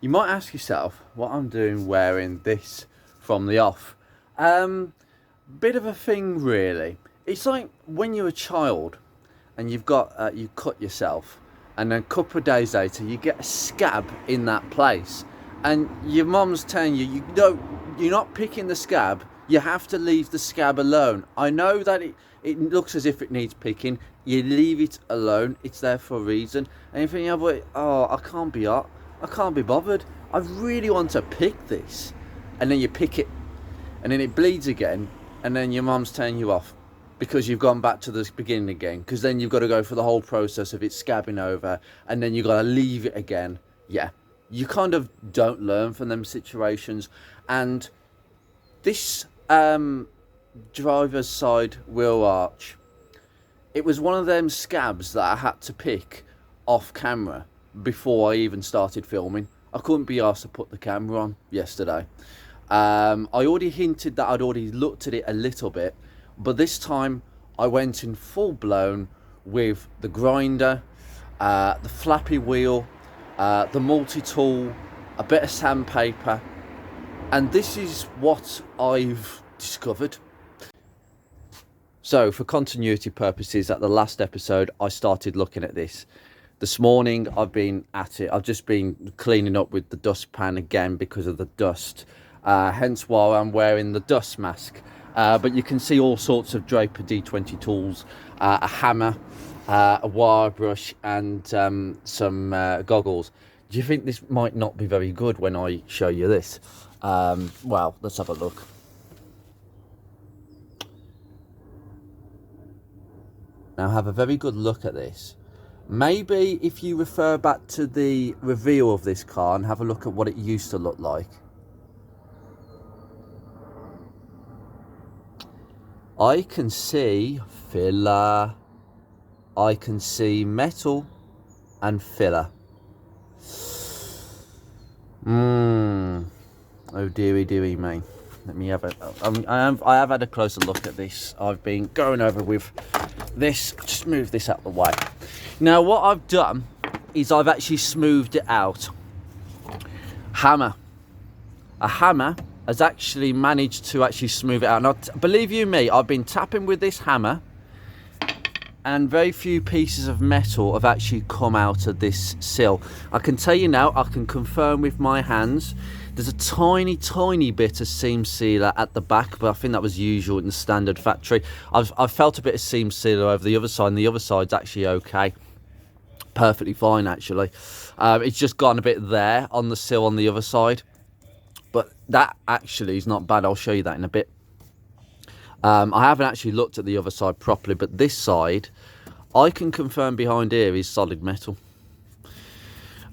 You might ask yourself what I'm doing wearing this from the off. Bit of a thing really. It's like when you're a child and you've got you cut yourself, and then a couple of days later you get a scab in that place, and your mum's telling you you're not picking the scab, you have to leave the scab alone. I know that it looks as if it needs picking, you leave it alone, it's there for a reason. And you think, I can't be bothered, I really want to pick this. And then you pick it, and then it bleeds again, and then your mum's telling you off because you've gone back to the beginning again, because then you've got to go through the whole process of it scabbing over, and then you've got to leave it again. Yeah, you kind of don't learn from them situations. And this driver's side wheel arch, it was one of them scabs that I had to pick off camera before I even started filming. I couldn't be asked to put the camera on yesterday. I already hinted that I'd already looked at it a little bit, but this time I went in full blown with the grinder, the flappy wheel, the multi-tool, a bit of sandpaper, and this is what I've discovered. So for continuity purposes, at the last episode I started looking at this. This morning I've been at it. I've just been cleaning up with the dustpan again because of the dust, hence why I'm wearing the dust mask. But you can see all sorts of Draper D20 tools, a hammer, a wire brush, and some goggles. Do you think this might not be very good when I show you this? Well, let's have a look. Now have a very good look at this. Maybe if you refer back to the reveal of this car and have a look at what it used to look like. I can see filler, I can see metal and filler. Oh dearie me. Let me have I have had a closer look at this. I've been going over with this. Just move this out of the way. Now what I've done is I've actually smoothed it out. A hammer has actually managed to actually smooth it out. Now, believe you me, I've been tapping with this hammer, and very few pieces of metal have actually come out of this sill. I can tell you now, I can confirm with my hands, there's a tiny bit of seam sealer at the back, but I think that was usual in the standard factory. I've felt a bit of seam sealer over the other side, and the other side's actually okay. Perfectly fine, actually. It's just gone a bit there on the sill on the other side. But that actually is not bad. I'll show you that in a bit. I haven't actually looked at the other side properly, but this side, I can confirm behind here is solid metal.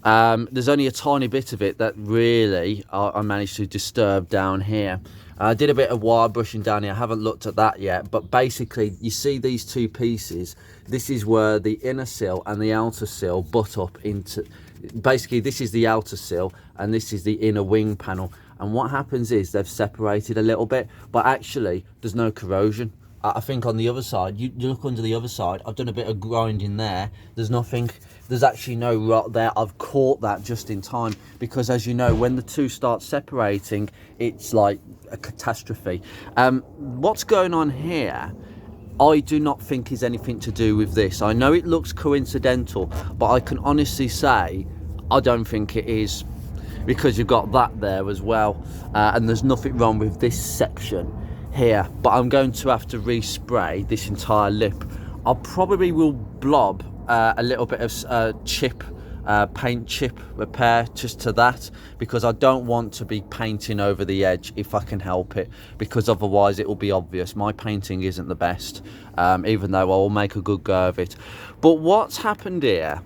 There's only a tiny bit of it that really I managed to disturb down here. I did a bit of wire brushing down here. I haven't looked at that yet, but basically you see these two pieces. This is where the inner sill and the outer sill butt up into. Basically this is the outer sill and this is the inner wing panel, and what happens is they've separated a little bit, but actually there's no corrosion. I think on the other side, you look under the other side, I've done a bit of grinding there, there's nothing, there's actually no rot there. I've caught that just in time, because as you know, when the two start separating, it's like a catastrophe. What's going on here, I do not think is anything to do with this. I know it looks coincidental, but I can honestly say I don't think it is, because you've got that there as well, and there's nothing wrong with this section here. But I'm going to have to respray this entire lip. I probably will blob a little bit of paint chip repair just to that, because I don't want to be painting over the edge if I can help it, because otherwise it will be obvious. My painting isn't the best, even though I will make a good go of it. But what's happened here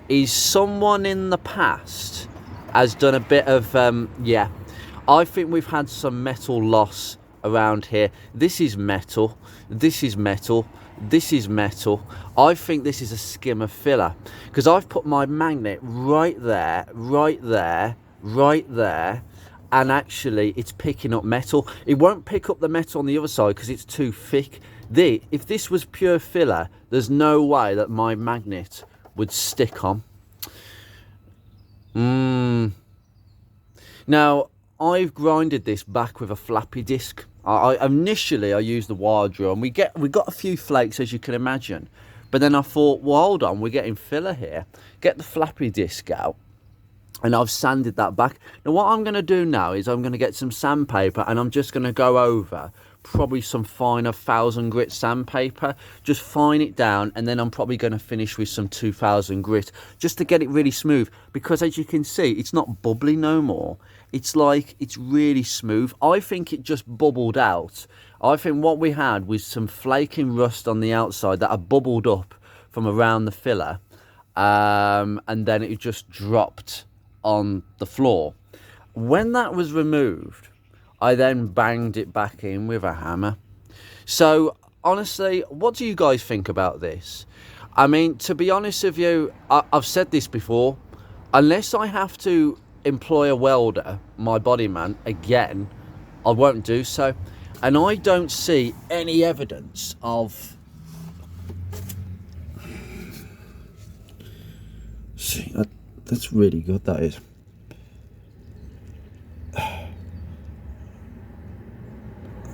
is someone in the past has done a bit of I think we've had some metal loss around here. This is metal, this is metal, this is metal. I think this is a skimmer filler, because I've put my magnet right there, and actually it's picking up metal. It won't pick up the metal on the other side because it's too thick. If this was pure filler, there's no way that my magnet would stick on. Now, I've grinded this back with a flappy disc. Initially I used the wire drill, and we got a few flakes, as you can imagine. But then I thought, well, hold on, we're getting filler here. Get the flappy disc out, and I've sanded that back. Now, what I'm going to do now is I'm going to get some sandpaper, and I'm just going to go over probably some finer 1000 grit sandpaper, just fine it down, and then I'm probably going to finish with some 2000 grit just to get it really smooth, because as you can see, it's not bubbly no more. It's like, it's really smooth. I think it just bubbled out. I think what we had was some flaking rust on the outside that had bubbled up from around the filler, and then it just dropped on the floor. When that was removed, I then banged it back in with a hammer. So honestly, what do you guys think about this? I mean, to be honest with you, I've said this before, unless I have to employ a welder, my body man, again, I won't do so. And I don't see any evidence of... See, that's really good, that is.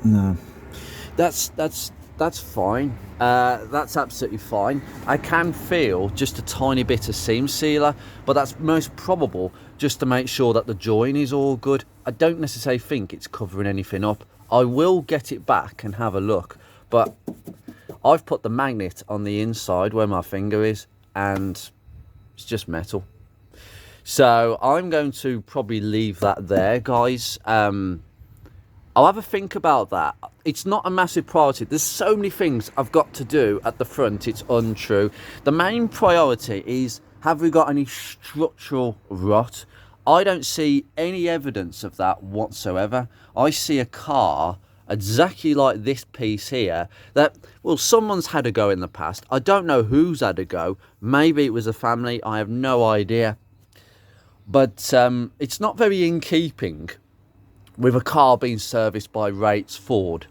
No, that's fine. That's absolutely fine. I can feel just a tiny bit of seam sealer, but that's most probable just to make sure that the join is all good. I don't necessarily think it's covering anything up. I will get it back and have a look, but I've put the magnet on the inside where my finger is, and it's just metal. So I'm going to probably leave that there, guys. I'll have a think about that. It's not a massive priority. There's so many things I've got to do at the front, it's untrue. The main priority is, have we got any structural rot? I don't see any evidence of that whatsoever. I see a car exactly like this piece here that, well, someone's had a go in the past. I don't know who's had a go. Maybe it was a family. I have no idea. But it's not very in keeping with a car being serviced by Rates Ford.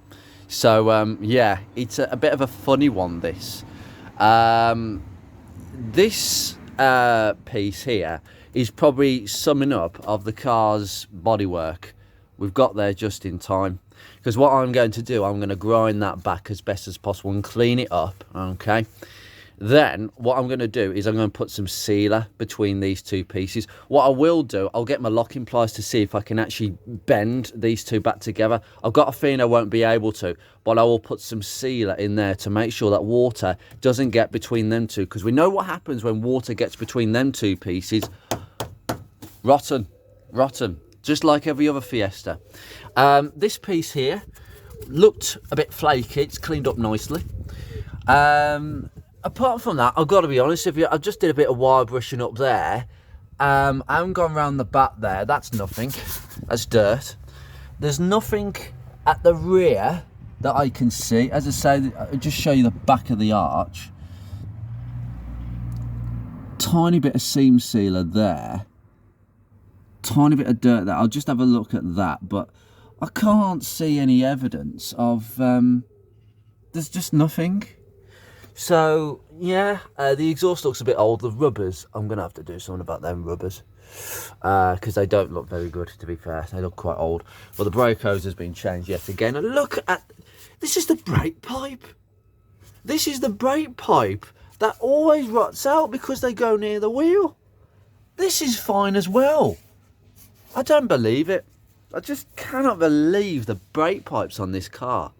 So yeah, it's a bit of a funny one, this. This piece here is probably summing up of the car's bodywork. We've got there just in time, because what I'm going to do, I'm going to grind that back as best as possible and clean it up, okay? Then what I'm going to do is I'm going to put some sealer between these two pieces. What I will do, I'll get my locking pliers to see if I can actually bend these two back together. I've got a feeling I won't be able to, but I will put some sealer in there to make sure that water doesn't get between them two, because we know what happens when water gets between them two pieces. Rotten, just like every other Fiesta. This piece here looked a bit flaky. It's cleaned up nicely. Apart from that, I've got to be honest with you, I just did a bit of wire brushing up there. I haven't gone around the back there. That's nothing. That's dirt. There's nothing at the rear that I can see. As I say, I'll just show you the back of the arch. Tiny bit of seam sealer there. Tiny bit of dirt there. I'll just have a look at that, but I can't see any evidence of... there's just nothing. So, yeah, the exhaust looks a bit old. The rubbers, I'm going to have to do something about them rubbers, because they don't look very good, to be fair. They look quite old. Well, the brake hose has been changed yet again. And look at... This is the brake pipe. This is the brake pipe that always rots out because they go near the wheel. This is fine as well. I don't believe it. I just cannot believe the brake pipes on this car.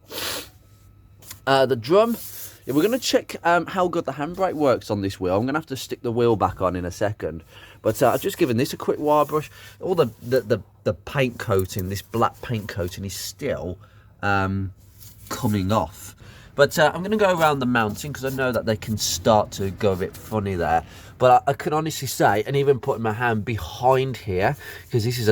The drum... Yeah, we're going to check how good the handbrake works on this wheel. I'm going to have to stick the wheel back on in a second. But I've just given this a quick wire brush. All the paint coating, this black paint coating is still coming off. But I'm going to go around the mounting because I know that they can start to go a bit funny there. But I can honestly say, and even putting my hand behind here, because this is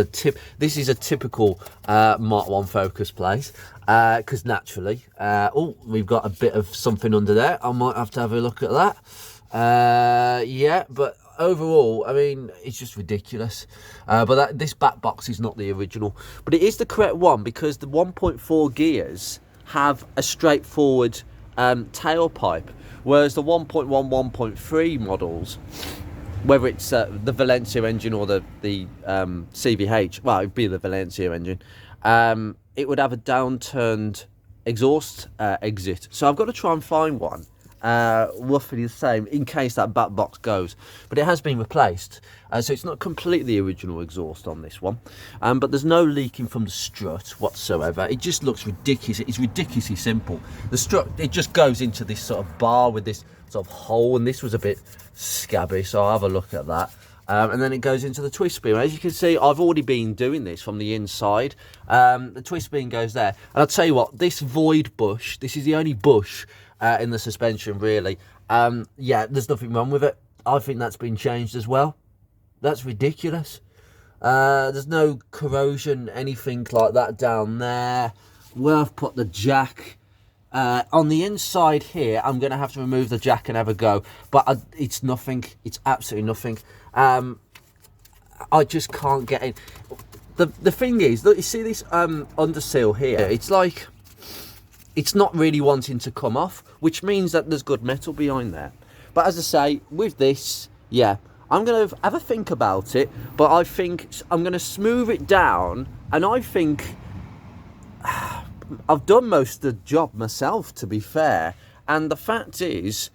a typical Mark 1 Focus place. Because naturally, oh, we've got a bit of something under there. I might have to have a look at that. Yeah, but overall, I mean, it's just ridiculous. But this back box is not the original. But it is the correct one, because the 1.4 gears have a straightforward tailpipe, whereas the 1.1, 1.3 models whether it's the Valencia engine or the CVH, well, it'd be the Valencia engine, it would have a downturned exhaust exit. So I've got to try and find one roughly the same in case that back box goes, but it has been replaced, so it's not completely original exhaust on this one, but there's no leaking from the strut whatsoever. It just looks ridiculous. It's ridiculously simple. The strut, it just goes into this sort of bar with this sort of hole, and this was a bit scabby, so I'll have a look at that. And then it goes into the twist beam. As you can see, I've already been doing this from the inside. The twist beam goes there, and I'll tell you what, this void bush, this is the only bush in the suspension, really. Yeah, there's nothing wrong with it. I think that's been changed as well. That's ridiculous. There's no corrosion, anything like that down there. Where I've put the jack, on the inside here, I'm going to have to remove the jack and have a go, but it's nothing. It's absolutely nothing. I just can't get in. The thing is, look, you see this underseal here? It's like, it's not really wanting to come off, which means that there's good metal behind there. But as I say, with this, yeah, I'm going to have a think about it, but I think I'm going to smooth it down, and I think I've done most of the job myself, to be fair. And the fact is,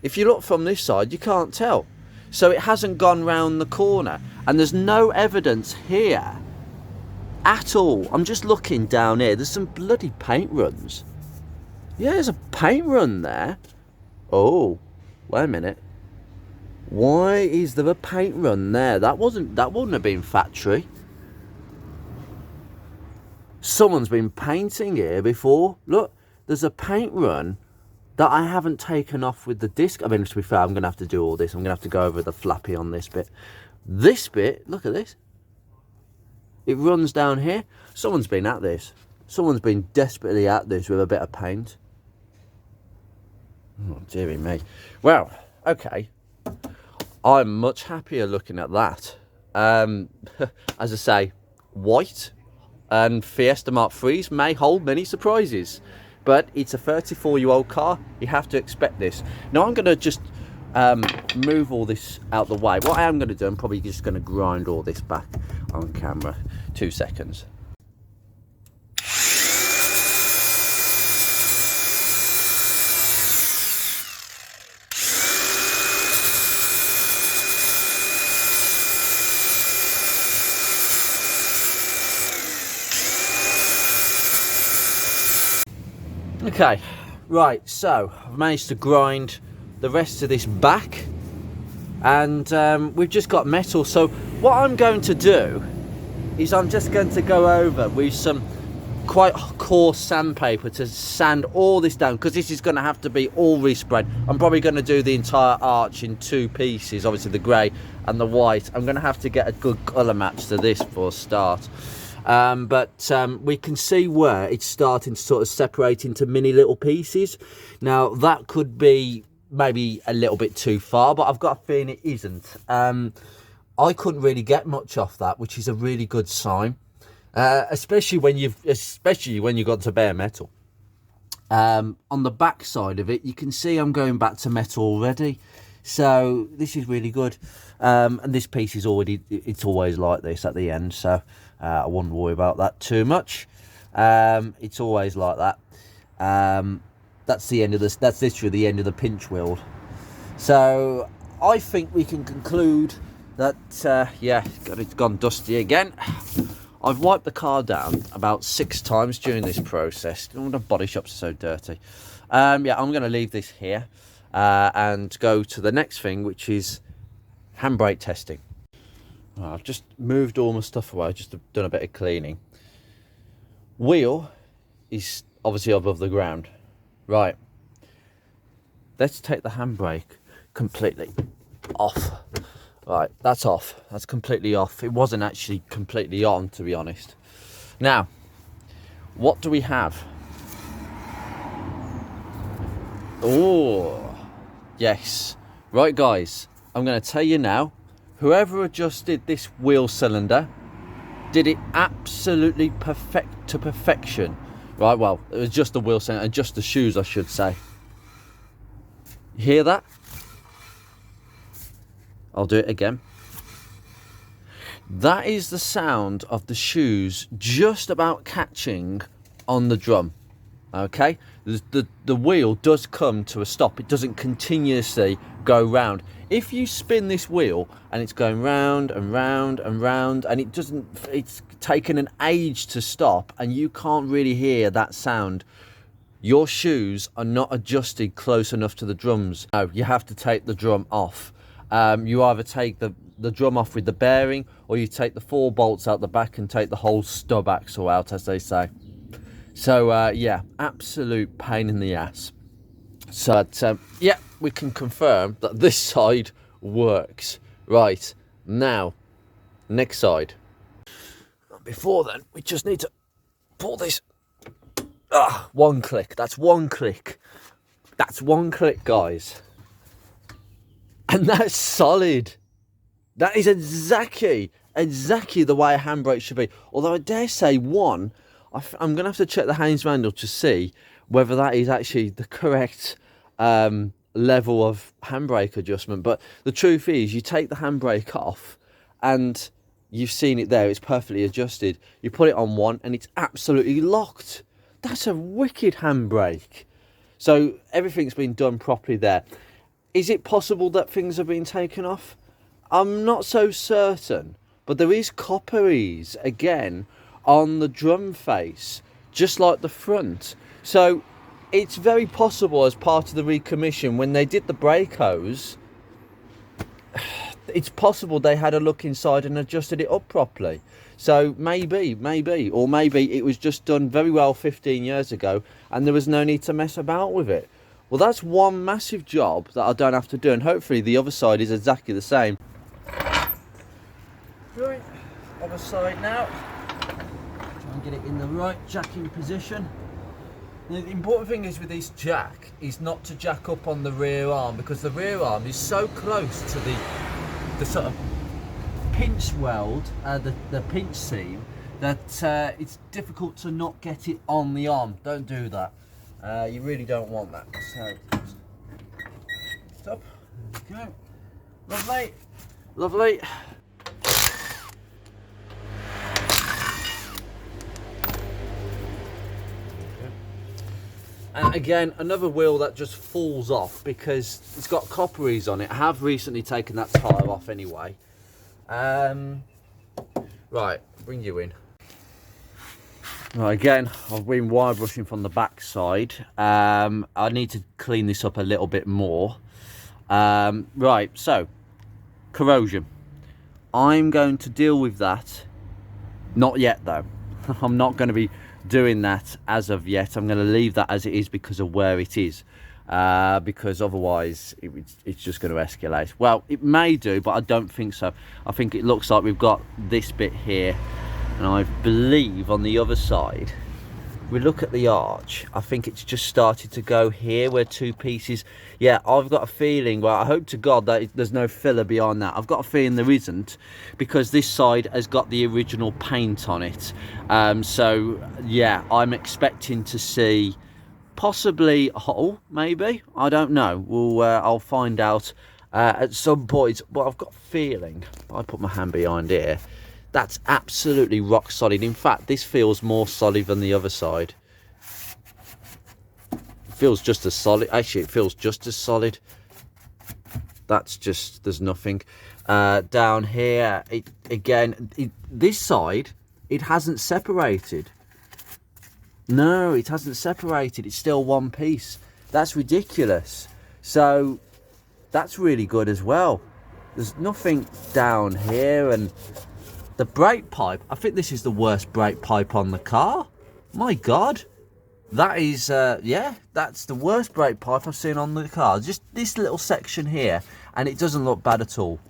if you look from this side, you can't tell. So it hasn't gone round the corner, and there's no evidence here at all. I'm just looking down here. There's some bloody paint runs. Yeah, there's a paint run there. Oh, wait a minute. Why is there a paint run there? That wouldn't have been factory. Someone's been painting here before. Look, there's a paint run that I haven't taken off with the disc. I mean, to be fair, I'm going to have to do all this. I'm going to have to go over the flappy on this bit. This bit, look at this. It runs down here. Someone's been at this. Someone's been desperately at this with a bit of paint. Oh, dearie me. Well, okay. I'm much happier looking at that. As I say, white and Fiesta Mark IIIs may hold many surprises, but it's a 34-year-old car. You have to expect this. Now I'm going to just move all this out the way. What I am going to do, I'm probably just going to grind all this back on camera. 2 seconds. Okay, right, so I've managed to grind the rest of this back, and we've just got metal. So what I'm going to do is I'm just going to go over with some quite coarse sandpaper to sand all this down, because this is going to have to be all resprayed. I'm probably going to do the entire arch in 2 pieces, obviously the grey and the white. I'm going to have to get a good colour match to this for a start. But we can see where it's starting to sort of separate into mini little pieces. Now that could be maybe a little bit too far, but I've got a feeling it isn't. I couldn't really get much off that, which is a really good sign, especially when you've got to bare metal. On the back side of it, you can see I'm going back to metal already, so this is really good. And this piece is it's always like this at the end, so I wouldn't worry about that too much. It's always like that. That's the end of this. That's literally the end of the pinch wheel. So I think we can conclude that yeah, it's gone dusty again. I've wiped the car down about 6 times during this process. The body shops are so dirty. Yeah, I'm going to leave this here and go to the next thing, which is handbrake testing. I've just moved all my stuff away, just done a bit of cleaning. Wheel is obviously above the ground. Right, let's take the handbrake completely off. Right, that's off. That's completely off. It wasn't actually completely on, to be honest. Now, what do we have? Oh, yes. Right, guys, I'm going to tell you now, whoever adjusted this wheel cylinder did it absolutely to perfection. Right, well, it was just the wheel cylinder, and just the shoes, I should say. You hear that? I'll do it again. That is the sound of the shoes just about catching on the drum. Okay, the wheel does come to a stop. It doesn't continuously go round. If you spin this wheel and it's going round and round and round, and it's taken an age to stop, and you can't really hear that sound, your shoes are not adjusted close enough to the drums. No, you have to take the drum off. You either take the drum off with the bearing, or you take the 4 bolts out the back and take the whole stub axle out, as they say. So yeah, absolute pain in the ass. So yeah, we can confirm that this side works. Right, now next side. Before then, we just need to pull this. One click. That's one click. That's one click, guys. And that's solid. That is exactly the way a handbrake should be. Although I dare say I'm going to have to check the Haynes manual to see whether that is actually the correct level of handbrake adjustment. But the truth is, you take the handbrake off and you've seen it there. It's perfectly adjusted. You put it on one and it's absolutely locked. That's a wicked handbrake. So everything's been done properly there. Is it possible that things have been taken off? I'm not so certain, but there is copperies again on the drum face, just like the front. So it's very possible, as part of the recommission, when they did the brake hose, it's possible they had a look inside and adjusted it up properly. So maybe, or maybe it was just done very well 15 years ago and there was no need to mess about with it. Well, that's one massive job that I don't have to do, and hopefully the other side is exactly the same. Right, other side now. Try and get it in the right jacking position. Now, the important thing is with this jack is not to jack up on the rear arm, because the rear arm is so close to the sort of pinch weld, the pinch seam, that it's difficult to not get it on the arm. Don't do that. You really don't want that. So, stop. There we go. Lovely. Lovely. And again, another wheel that just falls off because it's got copperies on it. I have recently taken that tyre off anyway. Right, bring you in. Right, again, I've been wire brushing from the back side. I need to clean this up a little bit more. Right, so, corrosion. I'm going to deal with that. Not yet, though. I'm not going to be doing that as of yet. I'm going to leave that as it is because of where it is. Because otherwise it's just going to escalate. Well, it may do, but I don't think so. I think it looks like we've got this bit here, and I believe on the other side, we look at the arch, I think it's just started to go here where 2 pieces. Yeah, I've got a feeling, well, I hope to God that there's no filler behind that. I've got a feeling there isn't, because this side has got the original paint on it. So yeah, I'm expecting to see possibly a hole, maybe. I don't know. I'll find out at some point. But I've got a feeling, if I put my hand behind here, that's absolutely rock solid. In fact, this feels more solid than the other side. It feels just as solid. Actually, it feels just as solid. That's just, there's nothing. Down here, this side, it hasn't separated. No, it hasn't separated. It's still one piece. That's ridiculous. So that's really good as well. There's nothing down here. And the brake pipe, I think this is the worst brake pipe on the car. My God. That is, yeah, that's the worst brake pipe I've seen on the car. Just this little section here, and it doesn't look bad at all.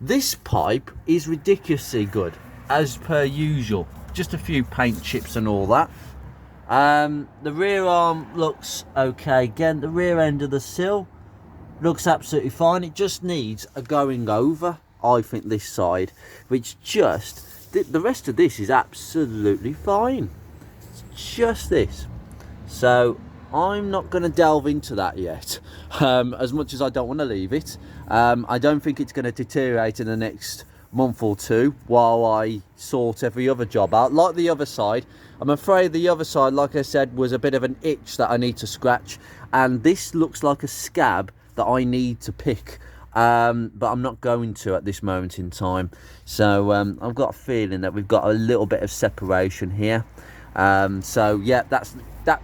This pipe is ridiculously good, as per usual. Just a few paint chips and all that. The rear arm looks okay. Again, the rear end of the sill looks absolutely fine. It just needs a going over, I think, this side, which just, the rest of this is absolutely fine. It's just this. So I'm not going to delve into that yet. as much as I don't want to leave it. I don't think it's going to deteriorate in the next month or two while I sort every other job out. Like the other side, I'm afraid the other side, like I said, was a bit of an itch that I need to scratch, and this looks like a scab that I need to pick, but I'm not going to at this moment in time. So I've got a feeling that we've got a little bit of separation here. So yeah, that's that.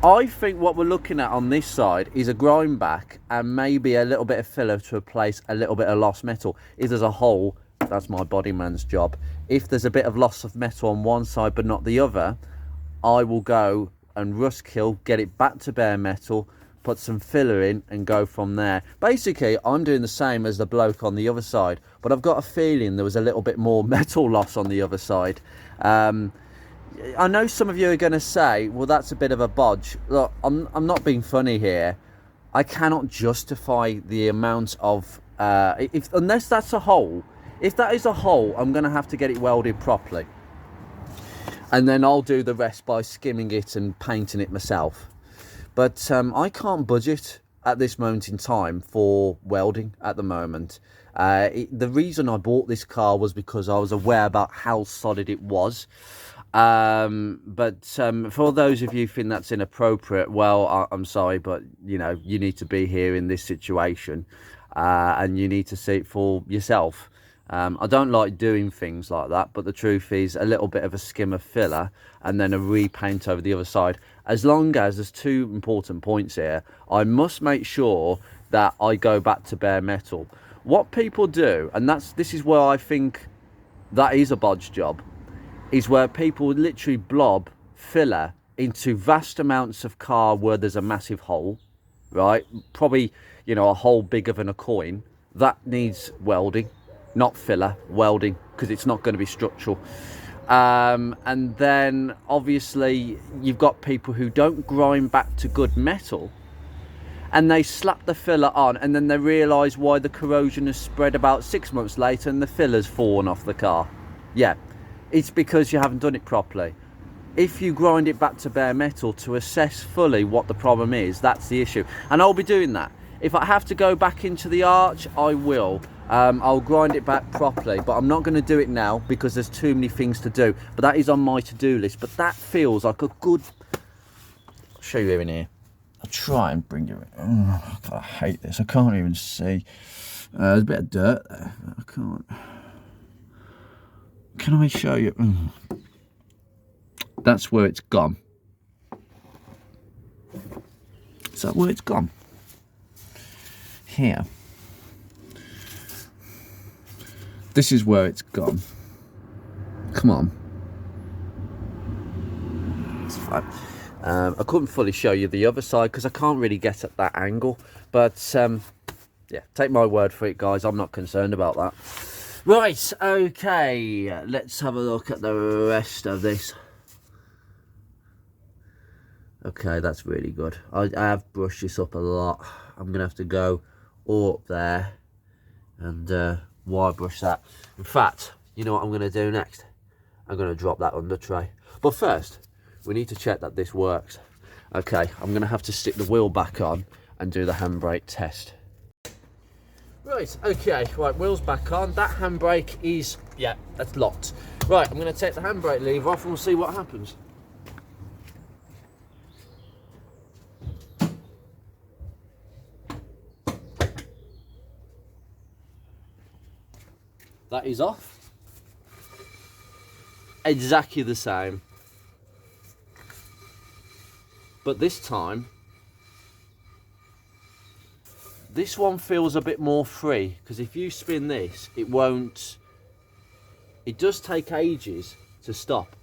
I think what we're looking at on this side is a grind back and maybe a little bit of filler to replace a little bit of lost metal. If there's a hole, that's my body man's job. If there's a bit of loss of metal on one side but not the other, I will go and rust kill, get it back to bare metal, put some filler in and go from there. Basically, I'm doing the same as the bloke on the other side, but I've got a feeling there was a little bit more metal loss on the other side. I know some of you are going to say, well, that's a bit of a bodge. Look, I'm not being funny here. I cannot justify the amount of, unless that's a hole. If that is a hole, I'm going to have to get it welded properly. And then I'll do the rest by skimming it and painting it myself. But I can't budget at this moment in time for welding at the moment. The reason I bought this car was because I was aware about how solid it was. But for those of you who think that's inappropriate, well, I'm sorry, but you know, you need to be here in this situation, and you need to see it for yourself. I don't like doing things like that, but the truth is a little bit of a skim of filler and then a repaint over the other side. As long as there's two important points here, I must make sure that I go back to bare metal. What people do, and this is where I think that is a bodge job, is where people literally blob filler into vast amounts of car where there's a massive hole, right? Probably, you know, a hole bigger than a coin. That needs welding, not filler, welding, because it's not going to be structural. And then obviously you've got people who don't grind back to good metal, and they slap the filler on, and then they realise why the corrosion has spread about 6 months later and the filler's fallen off the car. Yeah. It's because you haven't done it properly. If you grind it back to bare metal to assess fully what the problem is, that's the issue. And I'll be doing that. If I have to go back into the arch, I will. I'll grind it back properly, but I'm not going to do it now because there's too many things to do. But that is on my to-do list. But that feels like a good... I'll show you in here. I'll try and bring you in. Oh, God, I hate this. I can't even see. There's a bit of dirt there. I can't... Can I show you? That's where it's gone. Is that where it's gone? Here. This is where it's gone. Come on. It's fine. I couldn't fully show you the other side because I can't really get at that angle. But yeah, take my word for it, guys. I'm not concerned about that. Right, okay, let's have a look at the rest of this. Okay, that's really good. I have brushed this up a lot. I'm going to have to go all up there and wire brush that. In fact, you know what I'm going to do next? I'm going to drop that under tray. But first, we need to check that this works. Okay, I'm going to have to stick the wheel back on and do the handbrake test. Right, okay, right, wheels back on. That handbrake is, yeah, that's locked. Right, I'm going to take the handbrake lever off and we'll see what happens. That is off. Exactly the same. But this time, this one feels a bit more free, because if you spin this, it won't... It does take ages to stop,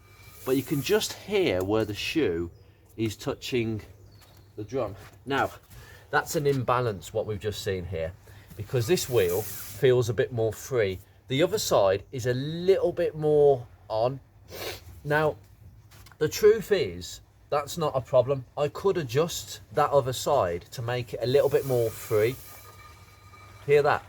but you can just hear where the shoe is touching the drum. Now, that's an imbalance, what we've just seen here, because this wheel feels a bit more free. The other side is a little bit more on. Now, the truth is, that's not a problem. I could adjust that other side to make it a little bit more free. Hear that?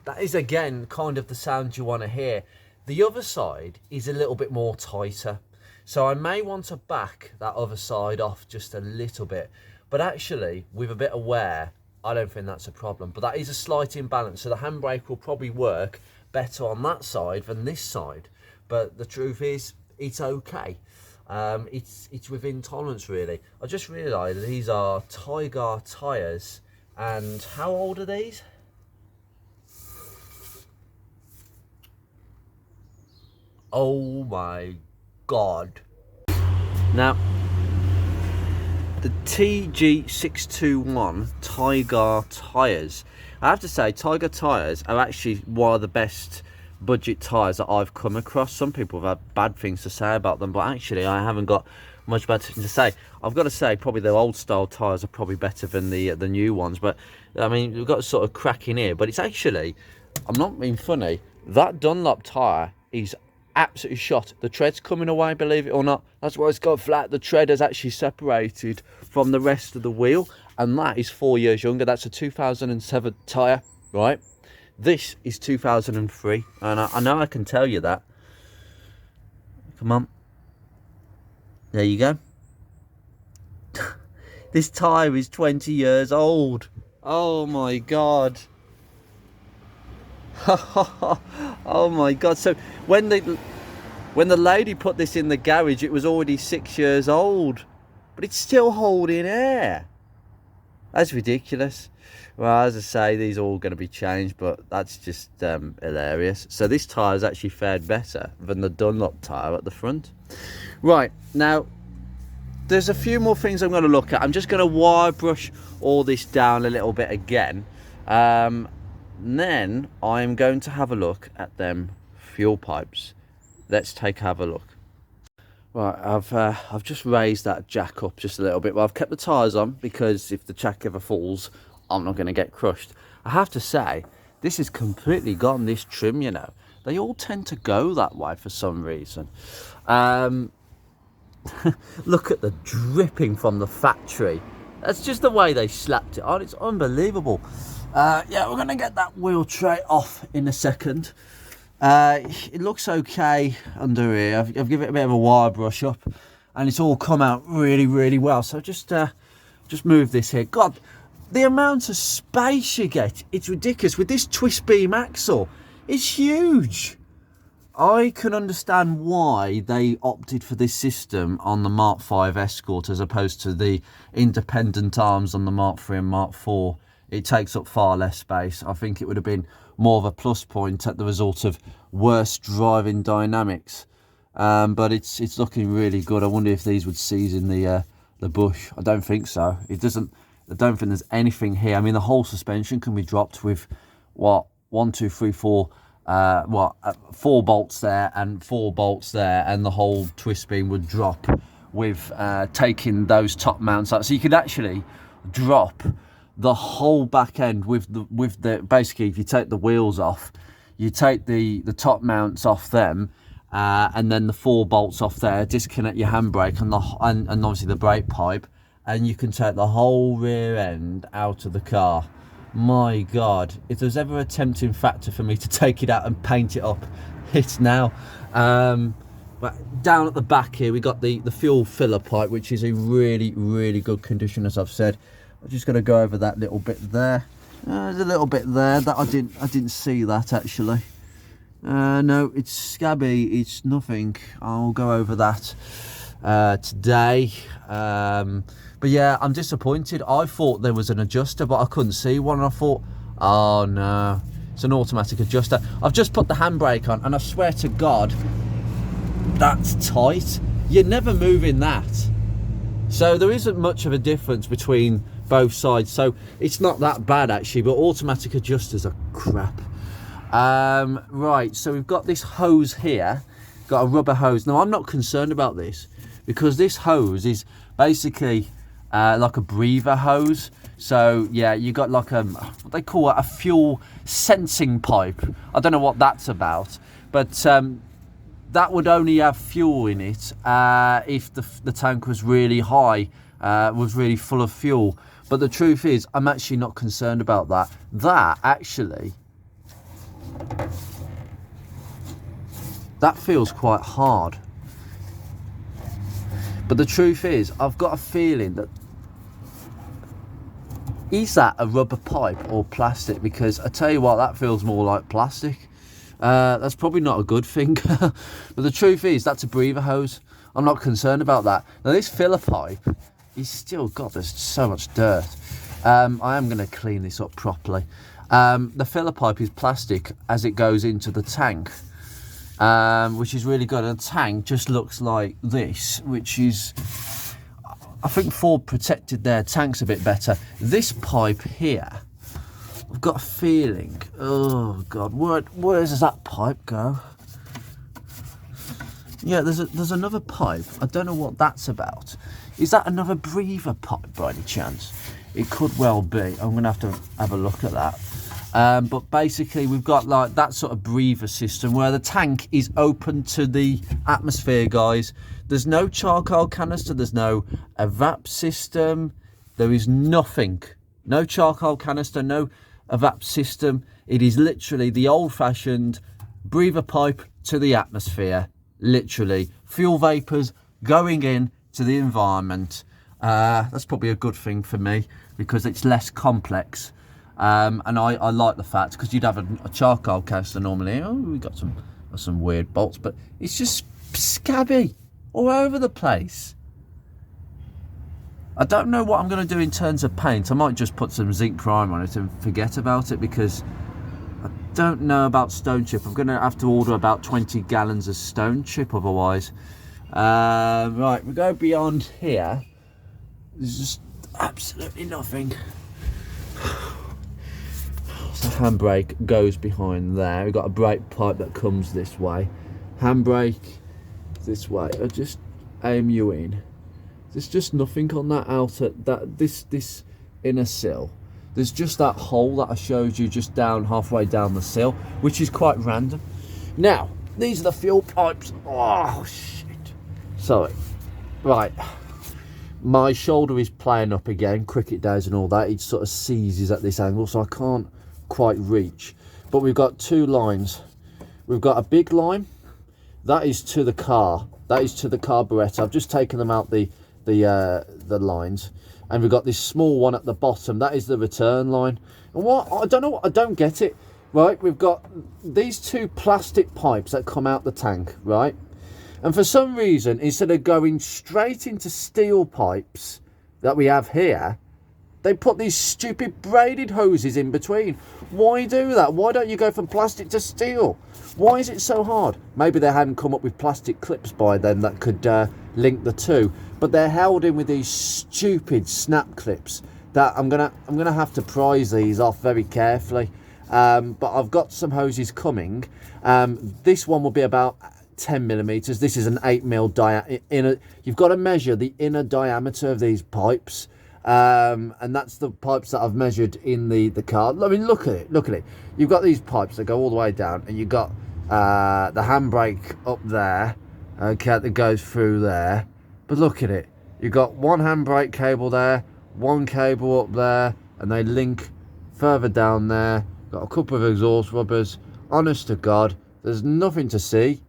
That is again kind of the sound you want to hear. The other side is a little bit more tighter. So I may want to back that other side off just a little bit. But actually, with a bit of wear, I don't think that's a problem. But that is a slight imbalance. So the handbrake will probably work better on that side than this side. But the truth is, it's okay. It's within tolerance, really. I just realised these are Tiger tyres. And how old are these? Oh my God. Now, the TG621 Tiger tyres. I have to say, Tiger tyres are actually one of the best budget tyres that I've come across. Some people have had bad things to say about them, but actually I haven't got much bad things to say. I've got to say, probably the old style tyres are probably better than the new ones. But I mean, we've got sort of cracking here, but it's actually, I'm not being funny, that Dunlop tyre is absolutely shot. The tread's coming away, believe it or not. That's why it's got flat. The tread has actually separated from the rest of the wheel, and that is 4 years younger. That's a 2007 tyre, right? This is 2003, and I know I can tell you that. Come on. There you go. This tyre is 20 years old. Oh my God. Oh my God. So when the lady put this in the garage, it was already 6 years old, but it's still holding air. That's ridiculous. Well, as I say, these are all going to be changed, but that's just hilarious. So this tyre has actually fared better than the Dunlop tyre at the front. Right, now there's a few more things I'm going to look at. I'm just going to wire brush all this down a little bit again. Then I'm going to have a look at them fuel pipes. Let's have a look. Right, I've just raised that jack up just a little bit, but I've kept the tyres on because if the jack ever falls, I'm not going to get crushed. I have to say, this has completely gone, this trim, you know. They all tend to go that way for some reason. Look at the dripping from the factory. That's just the way they slapped it on. It's unbelievable. Yeah, we're going to get that wheel tray off in a second. It looks okay under here. I've given it a bit of a wire brush up, and it's all come out really, really well. So just move this here. God, the amount of space you get, it's ridiculous. With this twist beam axle, it's huge. I can understand why they opted for this system on the Mark V Escort as opposed to the independent arms on the Mark III and Mark IV. It takes up far less space. I think it would have been more of a plus point at the result of worse driving dynamics. But it's looking really good. I wonder if these would seize in the bush. I don't think so. It doesn't. I don't think there's anything here. I mean, the whole suspension can be dropped with what 1, 2, 3, 4. 4 bolts there and 4 bolts there, and the whole twist beam would drop with taking those top mounts out. So you could actually drop the whole back end with the basically, if you take the wheels off, you take the top mounts off them, and then the 4 bolts off there, disconnect your handbrake and obviously the brake pipe, and you can take the whole rear end out of the car. My God, if there's ever a tempting factor for me to take it out and paint it up, it's now. But down at the back here, we got the fuel filler pipe, which is a really, really good condition, as I've said. I'm just going to go over that little bit there. There's a little bit there that I didn't see that actually. No, it's scabby. It's nothing. I'll go over that today. But yeah, I'm disappointed. I thought there was an adjuster, but I couldn't see one, and I thought, oh no, it's an automatic adjuster. I've just put the handbrake on, and I swear to God, that's tight. You're never moving that. So there isn't much of a difference between both sides. So it's not that bad actually, but automatic adjusters are crap. Right, so we've got this hose here, got a rubber hose. Now I'm not concerned about this because this hose is basically like a breather hose. So yeah, you got like what they call it, a fuel sensing pipe. I don't know what that's about, but that would only have fuel in it if the tank was really high, was really full of fuel. But the truth is, I'm actually not concerned about that. That actually, that feels quite hard. But the truth is, I've got a feeling that, is that a rubber pipe or plastic? Because I tell you what, that feels more like plastic. That's probably not a good thing. But the truth is, that's a breather hose. I'm not concerned about that. Now this filler pipe is still, God, there's so much dirt. I am going to clean this up properly. The filler pipe is plastic as it goes into the tank, which is really good. And the tank just looks like this, which is, I think Ford protected their tanks a bit better. This pipe here, I've got a feeling, oh God, where does that pipe go? Yeah, there's another pipe. I don't know what that's about. Is that another breather pipe by any chance? It could well be. I'm going to have a look at that. But basically, we've got like that sort of breather system where the tank is open to the atmosphere, guys. There's no charcoal canister. There's no evap system. There is nothing. No charcoal canister, no evap system. It is literally the old-fashioned breather pipe to the atmosphere. Literally. Fuel vapours going in to the environment. That's probably a good thing for me because it's less complex. And I like the fact, because you'd have a charcoal canister normally. Oh, we got some weird bolts, but it's just scabby all over the place. I don't know what I'm going to do in terms of paint. I might just put some zinc primer on it and forget about it, because I don't know about stone chip. I'm going to have to order about 20 gallons of stone chip otherwise. Right, we go beyond here. There's just absolutely nothing. So handbrake goes behind there. We've got a brake pipe that comes this way. Handbrake this way. I'll just aim you in. There's just nothing on that outer, this inner sill. There's just that hole that I showed you just down halfway down the sill, which is quite random. Now, these are the fuel pipes. Oh shit. Sorry. Right. My shoulder is playing up again, cricket days and all that. It sort of seizes at this angle, so I can't quite reach. But we've got two lines. We've got a big line. That is to the car. That is to the carburettor. I've just taken them out the lines. And we've got this small one at the bottom. That is the return line. And what? I don't know. I don't get it. Right, we've got these two plastic pipes that come out the tank, right? And for some reason, instead of going straight into steel pipes that we have here, they put these stupid braided hoses in between. Why do that? Why don't you go from plastic to steel? Why is it so hard? Maybe they hadn't come up with plastic clips by then that could link the two. But they're held in with these stupid snap clips that I'm gonna have to prise these off very carefully. But I've got some hoses coming. This one will be about 10 millimeters. This is an 8mm diameter. You've got to measure the inner diameter of these pipes, and that's the pipes that I've measured in the car. I mean, look at it. You've got these pipes that go all the way down, and you've got the handbrake up there, okay, that goes through there. But look at it. You've got one handbrake cable there, one cable up there, and they link further down there. Got a couple of exhaust rubbers. Honest to God, there's nothing to see.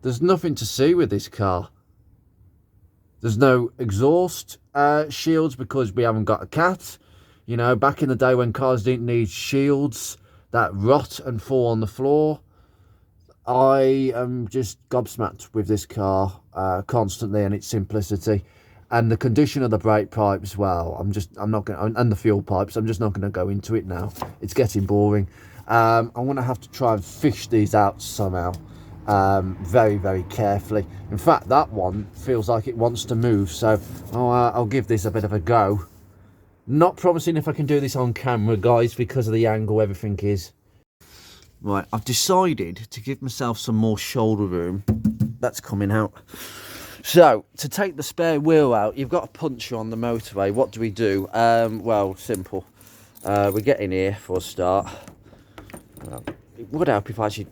There's nothing to see with this car. There's no exhaust shields because we haven't got a cat. You know, back in the day when cars didn't need shields that rot and fall on the floor. I am just gobsmacked with this car constantly and its simplicity. And the condition of the brake pipes, well, I'm not going to, and the fuel pipes, I'm just not going to go into it now. It's getting boring. I'm going to have to try and fish these out somehow. Very, very carefully. In fact, that one feels like it wants to move, so I'll give this a bit of a go. Not promising if I can do this on camera, guys, because of the angle everything is. Right, I've decided to give myself some more shoulder room. That's coming out. So, to take the spare wheel out, you've got a puncher on the motorway. What do we do? Well, simple. We get in here for a start. It would help if I actually...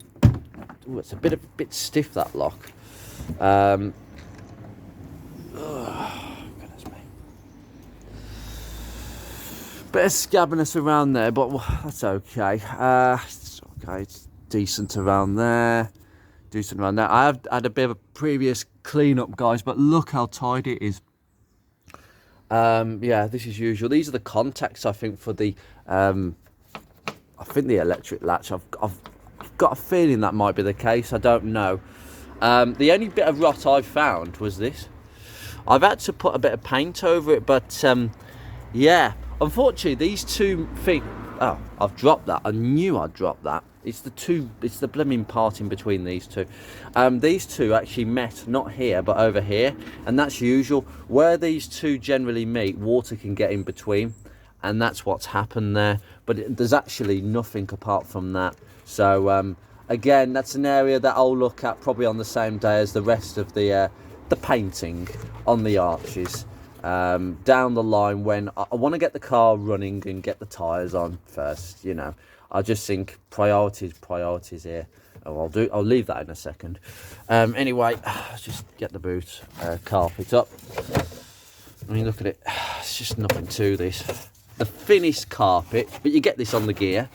Ooh, it's a bit stiff, that lock. Goodness me. Bit of scabbiness around there, but that's okay. It's okay. It's decent around there. do something around that. I have had a bit of a previous clean-up, guys, but look how tidy it is. Yeah, this is usual. These are the contacts, I think, for the I think the electric latch. I've got a feeling that might be the case. I don't know. The only bit of rot I've found was this. I've had to put a bit of paint over it, but yeah, unfortunately these two things, oh, I've dropped that. I knew I'd drop that. It's the blooming part in between these two. These two actually met, not here, but over here, and that's usual. Where these two generally meet, water can get in between, and that's what's happened there. But there's actually nothing apart from that. So again, that's an area that I'll look at probably on the same day as the rest of the painting on the arches. Down the line, when I want to get the car running and get the tyres on first, you know. I just think priorities here. Oh, I'll leave that in a second. Anyway, let's just get the boot carpet up. I mean, look at it. It's just nothing to this. The finished carpet, but you get this on the gear.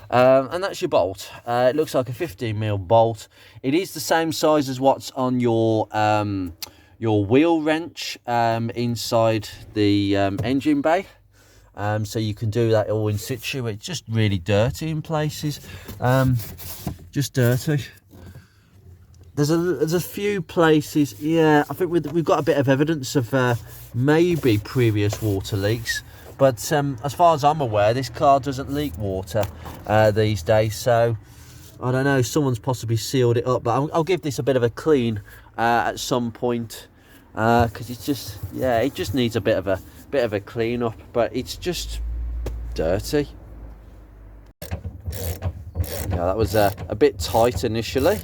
And that's your bolt. It looks like a 15mm bolt. It is the same size as what's on your wheel wrench inside the engine bay. So you can do that all in situ. It's just really dirty in places. Just dirty. There's a few places. Yeah, I think we've got a bit of evidence of maybe previous water leaks. But as far as I'm aware, this car doesn't leak water these days. So I don't know. Someone's possibly sealed it up. But I'll give this a bit of a clean at some point, because it's just, yeah, it just needs a bit of a clean up. But it's just dirty. Yeah, that was a bit tight initially.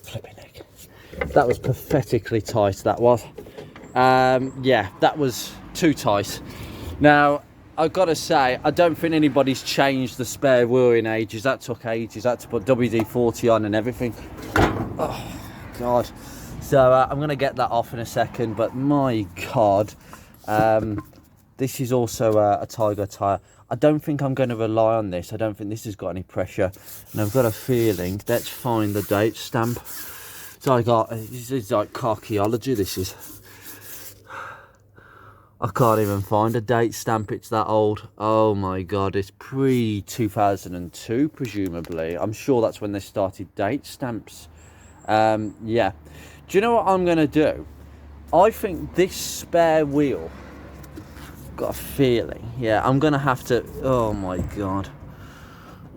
Flipping heck. That was pathetically tight, that was. Yeah, that was too tight. Now, I've got to say, I don't think anybody's changed the spare wheel in ages. That took ages. I had to put WD-40 on and everything. Oh, God. So I'm going to get that off in a second, but my God. This is also a Tiger tyre. I don't think I'm going to rely on this. I don't think this has got any pressure. And I've got a feeling, let's find the date stamp. So this is like archaeology, this is. I can't even find a date stamp, it's that old. Oh my God, it's pre-2002, presumably. I'm sure that's when they started date stamps. Yeah. Do you know what I'm going to do? I think this spare wheel, got a feeling, yeah, I'm gonna have to, oh my God,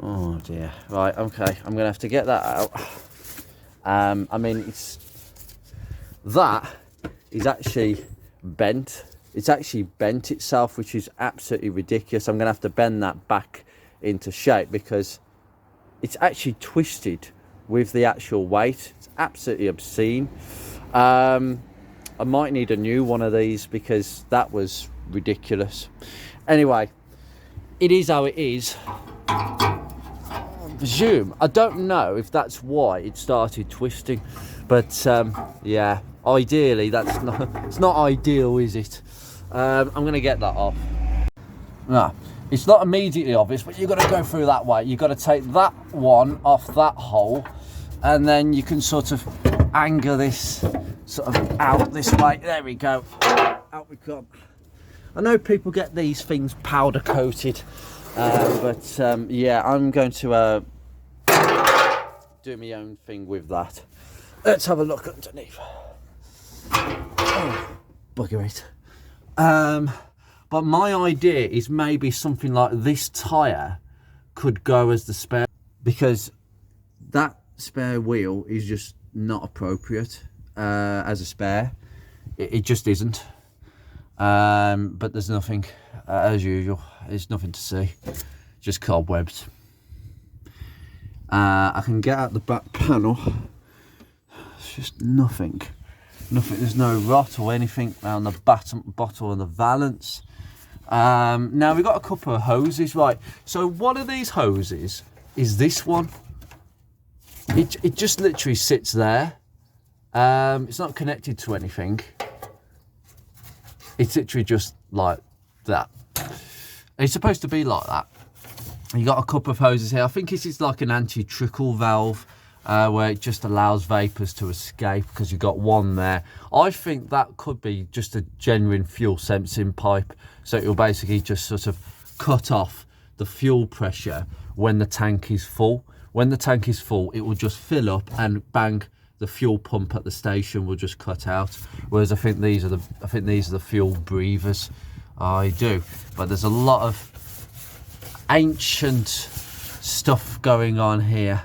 oh dear, right, okay, I'm gonna have to get that out. I mean, that is actually bent. It's actually bent itself, which is absolutely ridiculous. I'm gonna have to bend that back into shape because it's actually twisted with the actual weight. It's absolutely obscene. I might need a new one of these because that was ridiculous. Anyway, it is how it is. I presume, I don't know if that's why it started twisting, but yeah, ideally it's not ideal, is it? I'm gonna get that off. Nah, it's not immediately obvious, but you've got to go through that way. You've got to take that one off that hole, and then you can sort of angle this sort of out this way. There we go. Out we come. I know people get these things powder coated, but yeah, I'm going to do my own thing with that. Let's have a look underneath. Oh, bugger it. But my idea is maybe something like this tyre could go as the spare, because that spare wheel is just not appropriate as a spare. It just isn't. But there's nothing, as usual, there's nothing to see, just cobwebs. I can get out the back panel. It's just nothing. There's no rot or anything around the bottom of the valance. Now we've got a couple of hoses, right? So one of these hoses is this one. It just literally sits there. It's not connected to anything. It's literally just like that. It's supposed to be like that. You got a couple of hoses here. I think this is like an anti-trickle valve, where it just allows vapours to escape, because you've got one there. I think that could be just a genuine fuel sensing pipe, so it will basically just sort of cut off the fuel pressure when the tank is full. When the tank is full, it will just fill up and bang, the fuel pump at the station will just cut out. Whereas I think these are the fuel breathers. I do, but there's a lot of ancient stuff going on here.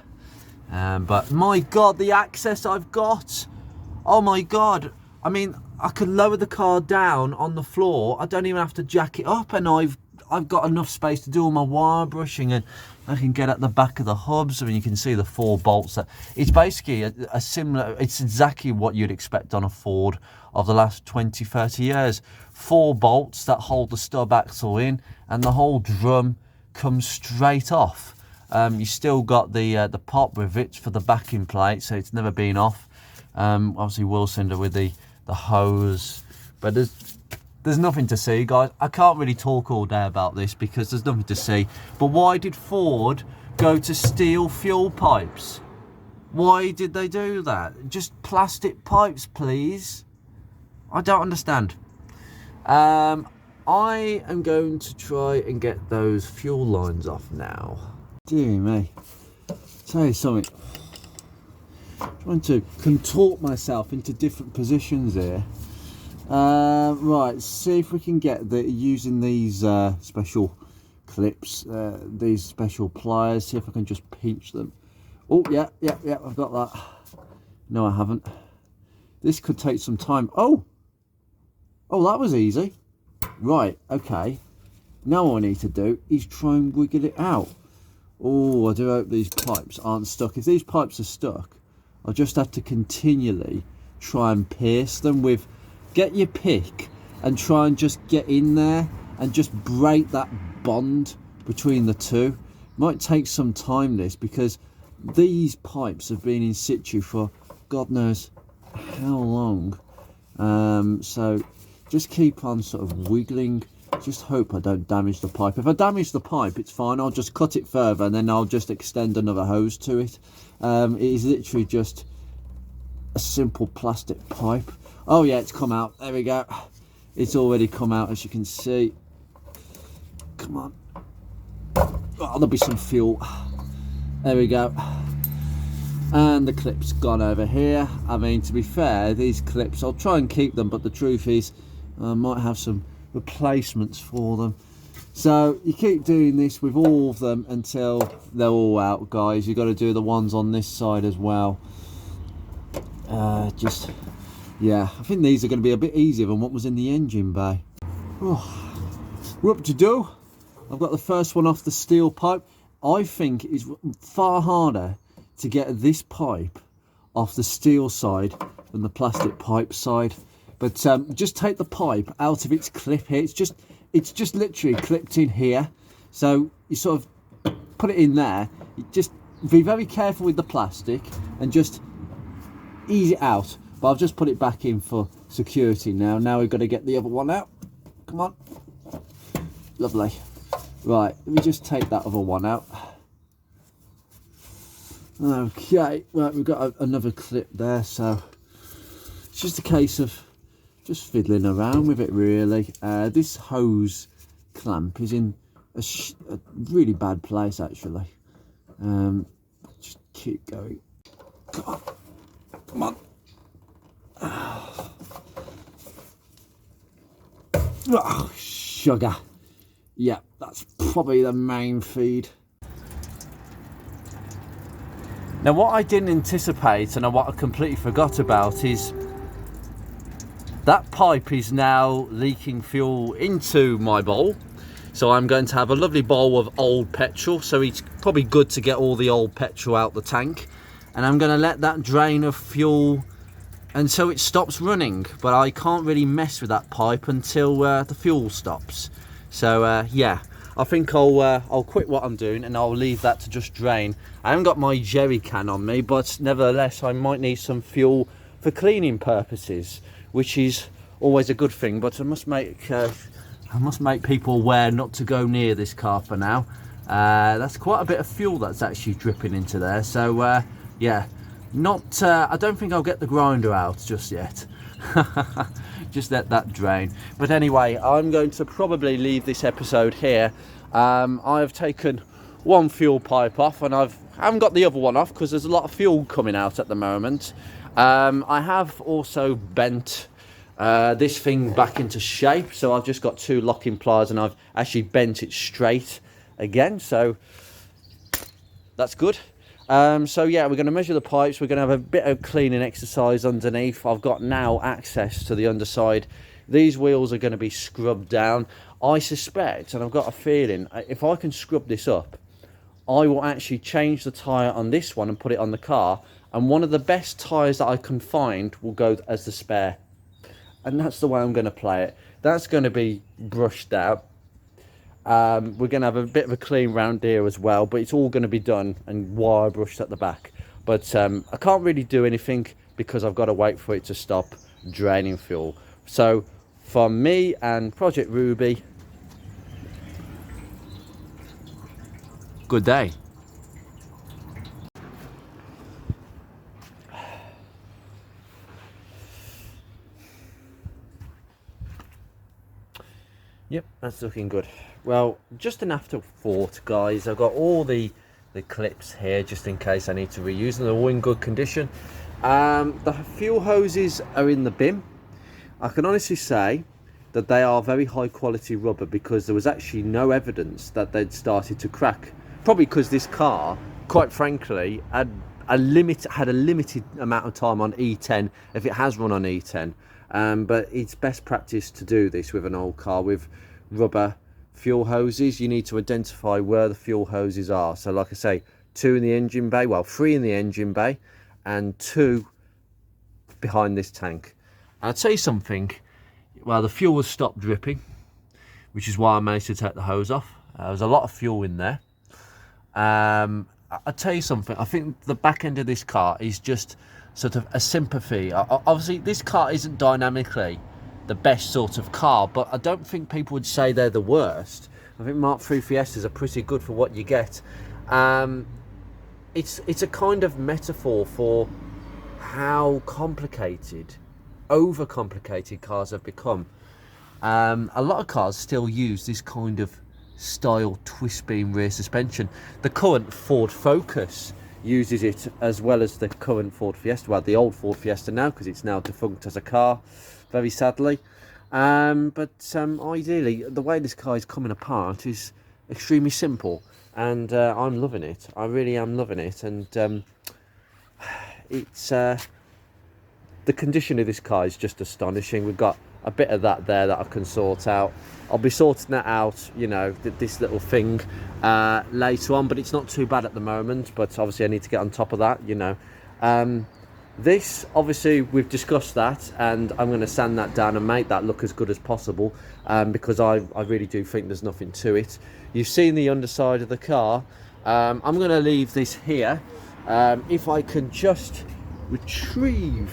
But my God, the access I've got. Oh my God. I mean, I could lower the car down on the floor. I don't even have to jack it up, and I've got enough space to do all my wire brushing, and I can get at the back of the hubs. I mean, you can see the 4 bolts. It's basically a similar, it's exactly what you'd expect on a Ford of the last 20, 30 years. 4 bolts that hold the stub axle in, and the whole drum comes straight off. You still got the pop rivets for the backing plate, so it's never been off. Obviously wheel cylinder with the hose, but there's nothing to see, guys. I can't really talk all day about this because there's nothing to see. But why did Ford go to steel fuel pipes? Why did they do that? Just plastic pipes, please. I don't understand. I am going to try and get those fuel lines off now. Dear me. Tell you something. Trying to contort myself into different positions here. Right, see if we can get using these special clips, these special pliers. See if I can just pinch them. Oh yeah, I've got that. No, I haven't. This could take some time. Oh, that was easy. Right, okay. Now all I need to do is try and wiggle it out. Oh, I do hope these pipes aren't stuck. If these pipes are stuck, I'll just have to continually try and pierce them with, get your pick and try and just get in there and just break that bond between the two. Might take some time, this, because these pipes have been in situ for God knows how long. So just keep on sort of wiggling. Just hope I don't damage the pipe. If I damage the pipe, it's fine. I'll just cut it further and then I'll just extend another hose to it. It is literally just a simple plastic pipe. Oh yeah, it's come out. There we go. It's already come out, as you can see. Come on. Oh, there'll be some fuel. There we go. And the clip's gone over here. I mean, to be fair, these clips, I'll try and keep them, but the truth is I might have some replacements for them. So you keep doing this with all of them until they're all out, guys. You've got to do the ones on this side as well. Yeah, I think these are going to be a bit easier than what was in the engine bay. Oh, we're up to do. I've got the first one off the steel pipe. I think it's far harder to get this pipe off the steel side than the plastic pipe side. But just take the pipe out of its clip here. It's just literally clipped in here. So you sort of put it in there. You just be very careful with the plastic and just ease it out. But I've just put it back in for security now. Now we've got to get the other one out. Come on. Lovely. Right, let me just take that other one out. Okay, right, we've got another clip there, so it's just a case of just fiddling around with it, really. This hose clamp is in a really bad place, actually. Just keep going. Come on. Come on. Oh, sugar. Yeah, that's probably the main feed. Now what I didn't anticipate and what I completely forgot about is that pipe is now leaking fuel into my bowl. So I'm going to have a lovely bowl of old petrol. So it's probably good to get all the old petrol out the tank. And I'm going to let that drain of fuel until it stops running. But I can't really mess with that pipe until the fuel stops. So yeah, I think I'll quit what I'm doing and I'll leave that to just drain. I haven't got my jerry can on me, but nevertheless I might need some fuel for cleaning purposes, which is always a good thing. But I must make people aware not to go near this car for now. That's quite a bit of fuel that's actually dripping into there. So yeah, I don't think I'll get the grinder out just yet. Just let that drain. But anyway, I'm going to probably leave this episode here. I've taken one fuel pipe off and I haven't got the other one off because there's a lot of fuel coming out at the moment. I have also bent this thing back into shape, so I've just got 2 locking pliers and I've actually bent it straight again, so that's good. So yeah, we're going to measure the pipes. We're going to have a bit of cleaning exercise underneath. I've got now access to the underside. These wheels are going to be scrubbed down. I suspect, and I've got a feeling, if I can scrub this up, I will actually change the tyre on this one and put it on the car, and one of the best tyres that I can find will go as the spare. And that's the way I'm going to play it. That's going to be brushed out. We're going to have a bit of a clean round here as well, but it's all going to be done and wire brushed at the back. But I can't really do anything because I've got to wait for it to stop draining fuel. So from me and Project Ruby, good day. Yep, that's looking good. Well, just an afterthought, guys. I've got all the clips here just in case I need to reuse them. They're all in good condition. The fuel hoses are in the bin. I can honestly say that they are very high quality rubber because there was actually no evidence that they'd started to crack. Probably because this car, quite frankly, had a limited amount of time on E10 if it has run on E10. But it's best practice to do this with an old car with rubber fuel hoses. You need to identify where the fuel hoses are. So like I say, 2 in the engine bay, well 3 in the engine bay and 2 behind this tank. And I'll tell you something, well, the fuel has stopped dripping, which is why I managed to take the hose off. There's a lot of fuel in there. I'll tell you something, I think the back end of this car is just sort of a sympathy. Obviously this car isn't dynamically the best sort of car, but I don't think people would say they're the worst. I think Mark III Fiestas are pretty good for what you get. It's a kind of metaphor for how complicated, overcomplicated cars have become. A lot of cars still use this kind of style twist beam rear suspension. The current Ford Focus uses it, as well as the current Ford Fiesta, well the old Ford Fiesta now, because it's now defunct as a car, very sadly. But ideally the way this car is coming apart is extremely simple, and I'm loving it. I really am loving it. And it's the condition of this car is just astonishing. We've got a bit of that there that I can sort out. I'll be sorting that out, you know, this little thing later on, but it's not too bad at the moment. But obviously I need to get on top of that, you know. This, obviously we've discussed that, and I'm going to sand that down and make that look as good as possible, because I really do think there's nothing to it. You've seen the underside of the car. I'm going to leave this here. If I can just retrieve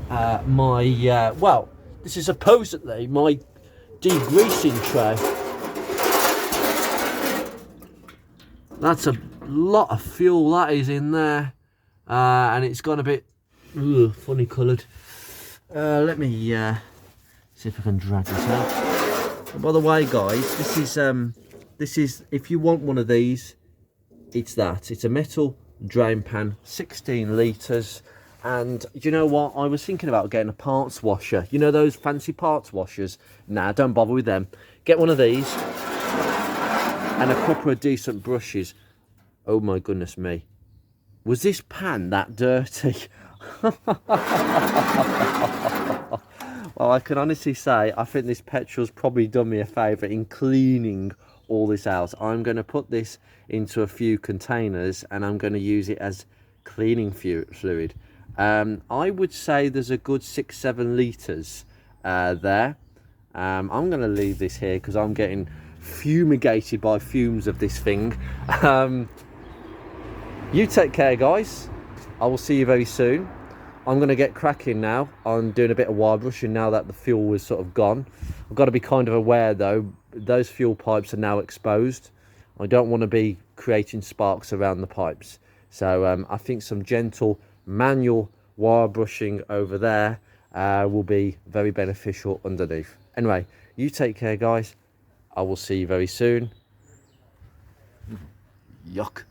my well, this is supposedly my degreasing tray. That's a lot of fuel that is in there, and it's gone a bit funny coloured. Let me see if I can drag this out. And by the way, guys, this is if you want one of these, it's that. It's a metal drain pan, 16 litres. And you know what, I was thinking about getting a parts washer. You know those fancy parts washers? Nah, don't bother with them. Get one of these and a couple of decent brushes. Oh my goodness me. Was this pan that dirty? Well, I can honestly say I think this petrol's probably done me a favour in cleaning all this out. I'm going to put this into a few containers and I'm going to use it as cleaning fluid. I would say there's a good 6-7 litres there. I'm going to leave this here because I'm getting fumigated by fumes of this thing. You take care, guys. I will see you very soon. I'm going to get cracking now on doing a bit of wire brushing now that the fuel was sort of gone. I've got to be kind of aware though, those fuel pipes are now exposed. I don't want to be creating sparks around the pipes. So I think some gentle manual wire brushing over there will be very beneficial underneath. Anyway, you take care, guys. I will see you very soon. Yuck.